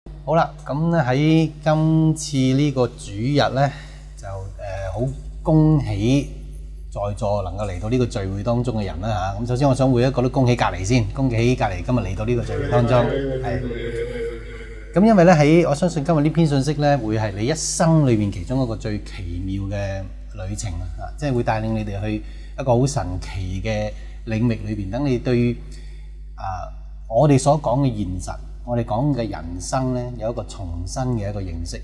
好啦，咁咧喺今次呢個主日咧，就好恭喜在座能夠嚟到呢個聚會當中嘅人啦嚇。咁首先我想每一個都恭喜隔離先，恭喜隔離今日嚟到呢個聚會當中。係。咁因為咧我相信今日呢篇信息咧，會係你一生裏面其中一個最奇妙嘅旅程啊！即係會帶領你哋去一個好神奇嘅領域裏邊，等你對我哋所講嘅現實，我哋講嘅人生咧，有一個重新嘅一個認識。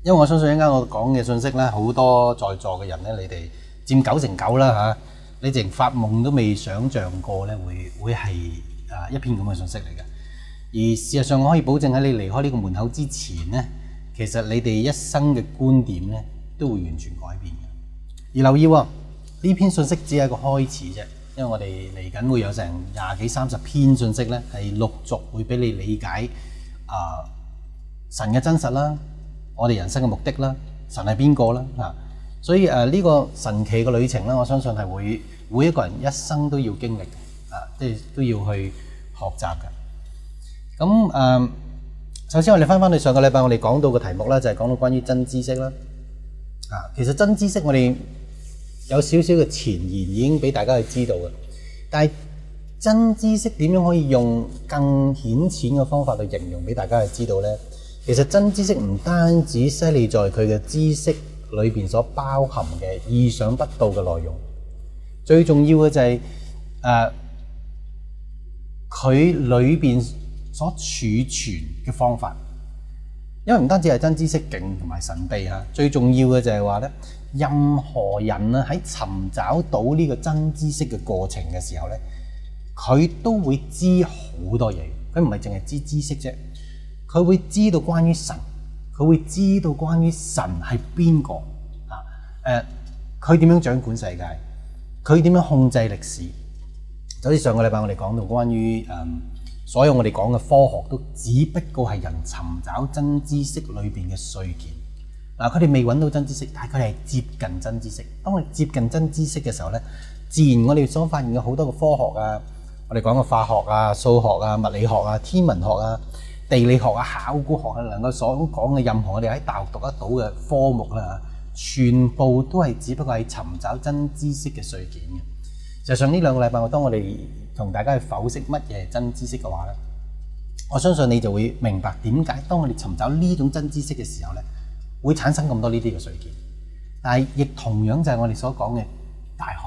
因為我相信一陣間我講嘅信息咧，好多在座嘅人咧，你哋佔9成9啦嚇，你連發夢都未想像過咧，會係一篇咁嘅信息嚟嘅。而事實上，我可以保證喺你離開呢個門口之前咧，其實你哋一生嘅觀點咧，都會完全改變嘅。而留意喎，呢篇信息只係一個開始啫。因為我哋嚟緊會有成20幾30篇信息咧，係陸續會俾你理解神嘅真實啦，我哋人生嘅目的啦，神係邊個啦嚇。所以呢個神奇嘅旅程咧，我相信係會每一個人一生都要經歷嘅，即係都要去學習嘅。咁首先我哋翻去上個禮拜我哋講到嘅題目啦，就係講到關於真知識啦。其實真知識我哋有少少嘅前言已經俾大家去知道嘅，但係真知識點樣可以用更顯淺嘅方法去形容俾大家去知道呢？其實真知識唔單止犀利在佢嘅知識裏邊所包含嘅意想不到嘅內容，最重要嘅就係佢裏邊所儲存嘅方法。因為唔單止係真知識勁同埋神秘嚇，最重要嘅就係話咧，任何人啊喺尋找到呢個真知識嘅過程嘅時候咧，佢都會知好多嘢。佢唔係淨係知知識啫，佢會知道關於神，佢會知道關於神係邊個啊？佢點樣掌管世界？佢點樣控制歷史？就好似上個禮拜我哋講到關於所有我哋講嘅科學都只不過係人尋找真知識裏邊嘅碎件。佢哋未揾到真知識，但係佢哋係接近真知識。當我哋接近真知識嘅時候咧，自然我哋所發現嘅好多嘅科學啊，我哋講嘅化學啊、數學啊、物理學啊、天文學啊、地理學啊、考古學啊，能夠所講嘅任何我哋喺大學讀得到嘅科目啦，全部都係只不過係尋找真知識嘅碎件嘅。就上呢兩個禮拜，當我哋同大家去剖析乜嘢係真知識嘅話咧，我相信你就會明白點解當我哋尋找呢種真知識嘅時候咧，會產生咁多呢啲嘅碎件。但係亦同樣就係我哋所講嘅大學、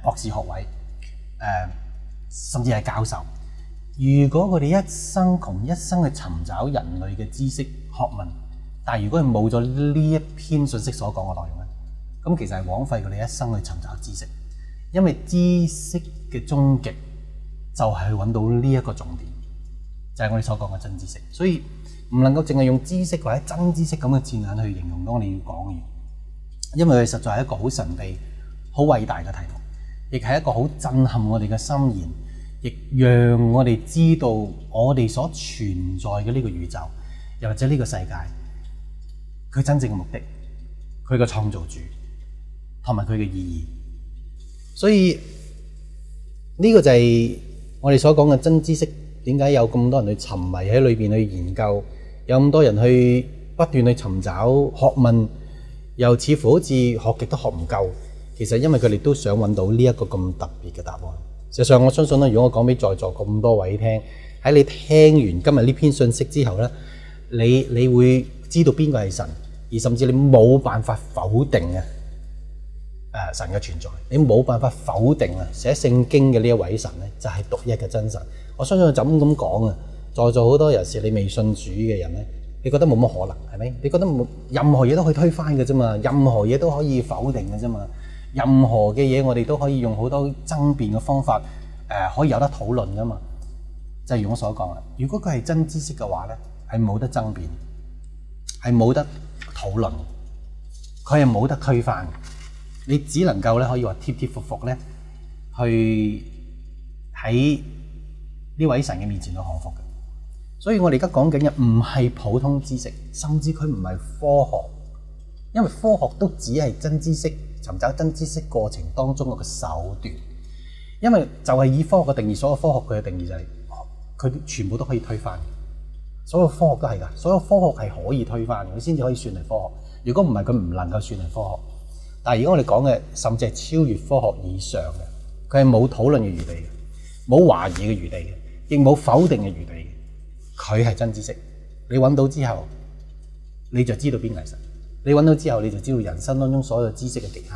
博士學位、甚至係教授。如果佢哋一生窮一生去尋找人類嘅知識學問，但係如果係冇咗呢一篇信息所講嘅內容咧，咁其實係枉費佢哋一生去尋找知識。因為知識嘅終極就係揾到呢一個重點，就係我哋所講嘅真知識。所以唔能夠淨係用知識或者真知識咁嘅字眼去形容當我哋要講嘅嘢，因為佢實在係一個好神秘、好偉大嘅題目，亦係一個好震撼我哋嘅心弦，亦讓我哋知道我哋所存在嘅呢個宇宙，又或者呢個世界，佢真正嘅目的，佢嘅創造主，同埋佢嘅意義。所以呢個就係我哋所講嘅真知識。點解有咁多人去沉迷喺裏邊去研究，有咁多人去不斷去尋找學問，又似乎好似學極都學唔夠。其實因為佢哋都想揾到呢一個咁特別嘅答案。事實上我相信咧，如果我講俾在座咁多位聽，喺你聽完今日呢篇信息之後咧，你會知道邊個係神，而甚至你冇辦法否定神嘅存在，你冇辦法否定寫聖經嘅呢一位神咧，就係獨一嘅真神。我相信就咁講啊，在座好多有時你未信主嘅人咧，你覺得冇乜可能係咪？你覺得任何嘢都可以推翻嘅啫嘛，任何嘢都可以否定嘅啫嘛，任何嘅嘢我哋都可以用好多爭辯嘅方法可以有得討論噶嘛。就如我所講啦，如果佢係真知識嘅話咧，係冇得爭辯，係冇得討論，佢係冇得推翻。你只能夠咧可以話貼貼服服咧，去喺呢位神嘅面前去降服嘅。所以我哋而家講緊嘅唔係普通知識，甚至佢唔係科學，因為科學都只係真知識尋找真知識過程當中嘅手段。因為就係以科學嘅定義，所有科學佢嘅定義就係佢全部都可以推翻。所有科學都係㗎，所有科學係可以推翻嘅，佢先至可以算係科學。如果唔係，佢唔能夠算係科學。但係如果我哋講嘅，甚至係超越科學以上嘅，佢係冇討論嘅餘地嘅，冇懷疑嘅餘地嘅，亦冇否定嘅餘地嘅，佢係真知識。你揾到之後，你就知道邊個係神。你揾到之後，你就知道人生當中所有知識嘅極限，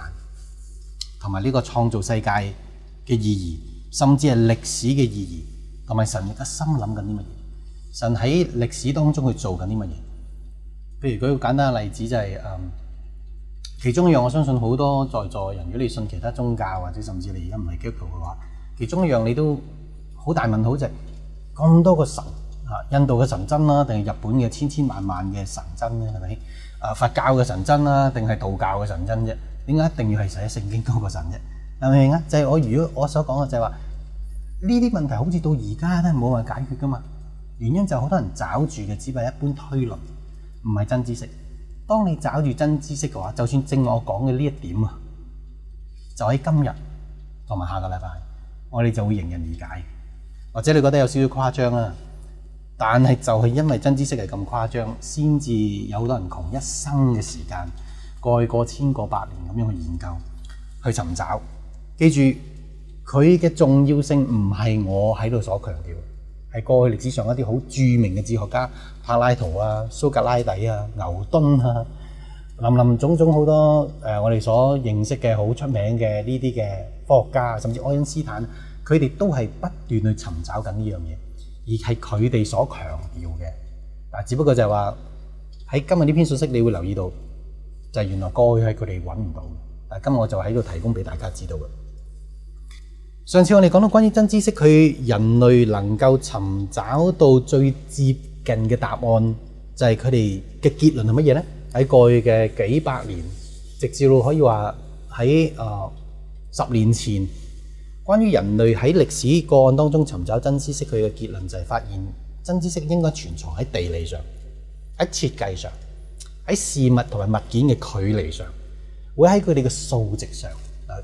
同埋呢個創造世界嘅意義，甚至係歷史嘅意義，同埋神嘅心諗緊啲乜嘢。神喺歷史當中去做緊啲乜嘢？譬如舉個簡單嘅例子就係、其中一樣，我相信好多在座人，如果你信其他宗教或者甚至你而家唔係基督徒嘅話，其中一樣你都好大問號就係咁多個神印度嘅神真啦，定係日本嘅千千萬萬嘅神真咧？係咪？佛教嘅神真啦，定係道教嘅神真啫？點解一定要係寫聖經嗰個神啫？明唔明啊？就係如果我所講嘅就係話呢啲問題好似到而家都係冇辦法解決噶嘛。原因就係好多人找住嘅只係一般推論，唔係真知識。當你找住真知識嘅話，就算正我講嘅呢一點啊，就喺今日同埋下個禮拜，我哋就會迎刃而解。或者你覺得有少少誇張啦，但係就係因為真知識係咁誇張，先至有好多人窮一生嘅時間，過千過百年咁樣去研究、去尋找。記住，佢嘅重要性唔係我喺度所強調。係過去歷史上一啲好著名嘅哲學家，柏拉圖啊、蘇格拉底啊、牛頓啊，林林總總好多我哋所認識嘅好出名嘅呢啲嘅科學家，甚至愛因斯坦，佢哋都係不斷去尋找緊呢樣嘢，而係佢哋所強調嘅。但只不過就係話喺今日呢篇信息，你會留意到就係原來過去係佢哋揾唔到嘅，但係今日我就喺度提供俾大家知道嘅。上次我哋講到關於真知識，佢人類能夠尋找到最接近嘅答案，就係佢哋嘅結論係乜嘢呢？喺過去嘅幾百年，直至到可以話喺10年前，關於人類喺歷史個案當中尋找真知識，佢嘅結論就係發現真知識應該存藏喺地理上、喺設計上、喺事物同埋物件嘅距離上，會喺佢哋嘅數值上。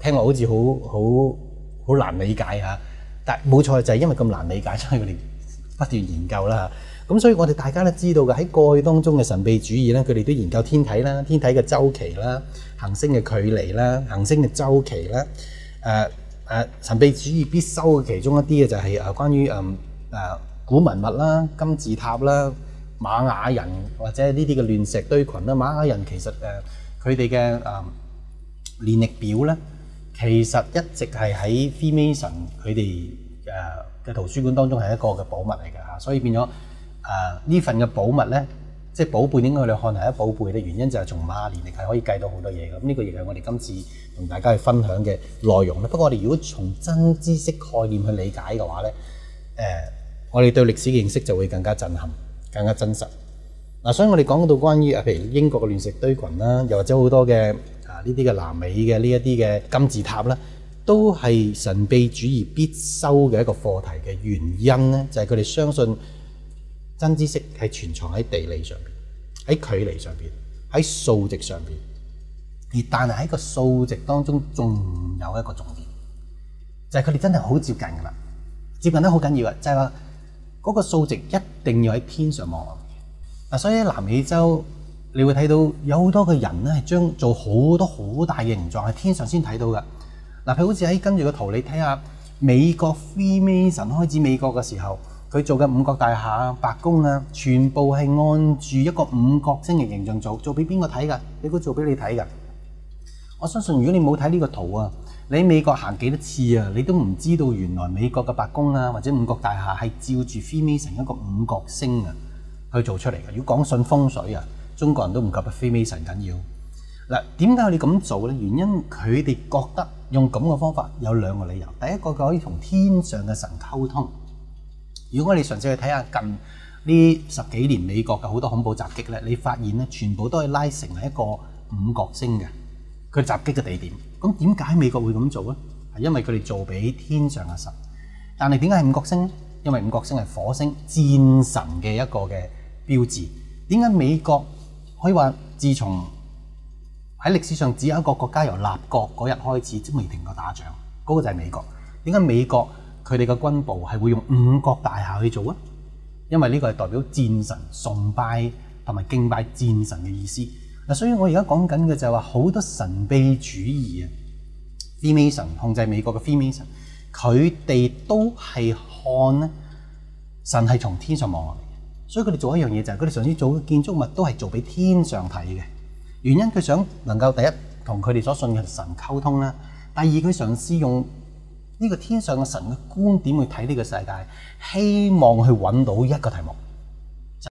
聽落好似好難理解嚇，但冇錯就係因為咁難理解，所以佢哋不斷研究啦。咁所以我哋大家都知道嘅，喺過去當中嘅神秘主義咧，佢哋都研究天體啦、天體嘅周期啦、行星嘅距離啦、行星嘅周期啦。神秘主義必修嘅其中一啲嘅就係關於古文物啦、金字塔啦、瑪雅人或者呢啲嘅亂石堆群啦。瑪雅人其實佢哋嘅年歷表咧，其實一直係喺 Freemason 佢哋嘅圖書館當中係一個嘅寶物嚟嘅嚇，所以變咗呢份嘅寶物咧，即係寶貝應該我哋看係一寶貝嘅原因就係從瑪雅年歷係可以計到好多嘢嘅。咁呢個亦係我哋今次同大家去分享嘅內容咧。不過我哋如果從真知識概念去理解嘅話咧，我哋對歷史嘅認識就會更加震撼、更加真實。所以我哋講到關於譬如英國嘅亂石堆群啦，又或者好多嘅呢啲嘅南美嘅呢一啲嘅金字塔啦，都係神秘主義必修嘅一個課題嘅原因咧，就係佢哋相信真知識係存藏喺地理上邊、喺距離上邊、喺數值上邊。但係喺個數值當中，仲有一個重點，就係佢哋真係好接近噶啦，接近得好緊要嘅，就係話嗰個數值一定要喺天上望落嚟。所以喺南美洲，你會睇到有好多嘅人咧，係將做好多好大嘅形狀，喺天上先睇到嘅。譬如好似喺跟住個圖，你睇下美國 Freemason 開始美國嘅時候，佢做嘅五角大廈啊、白宮啊，全部係按住一個五角星嘅形象做俾邊個睇㗎？你估做俾你睇㗎？我相信如果你冇睇呢個圖啊，你喺美國行幾多次啊，你都唔知道原來美國嘅白宮啊或者五角大廈係照住 Freemason 一個五角星啊去做出嚟嘅。如果講信風水啊，中國人都唔及 Freemason 緊要。點解我哋咁做咧？原因佢哋覺得用咁嘅方法有兩個理由。第一個可以同天上嘅神溝通。如果我哋嘗試去睇下近呢10幾年美國嘅好多恐怖襲擊咧，你發現咧全部都係拉成係一個五角星嘅佢襲擊嘅地點。咁點解美國會咁做咧？係因為佢哋做俾天上嘅神。但係點解係五角星咧？因為五角星係火星戰神嘅一個嘅標誌。點解美國可以話自從喺歷史上只有一個國家由立國嗰日開始都未停過打仗，嗰個就係美國。點解美國佢哋嘅軍部係會用五角大廈去做啊？因為呢個係代表戰神、崇拜同埋敬拜戰神嘅意思。所以我而家講緊嘅就係話好多神秘主義啊 Freemason 控制美國嘅 Freemason， 佢哋都係看咧神係從天上望落嚟嘅，所以佢哋做一樣嘢就係佢哋嘗試做嘅建築物都係做俾天上睇嘅。原因佢想能夠第一同佢哋所信嘅神溝通啦，第二佢嘗試用呢個天上嘅神嘅觀點去睇呢個世界，希望去揾到一個題目。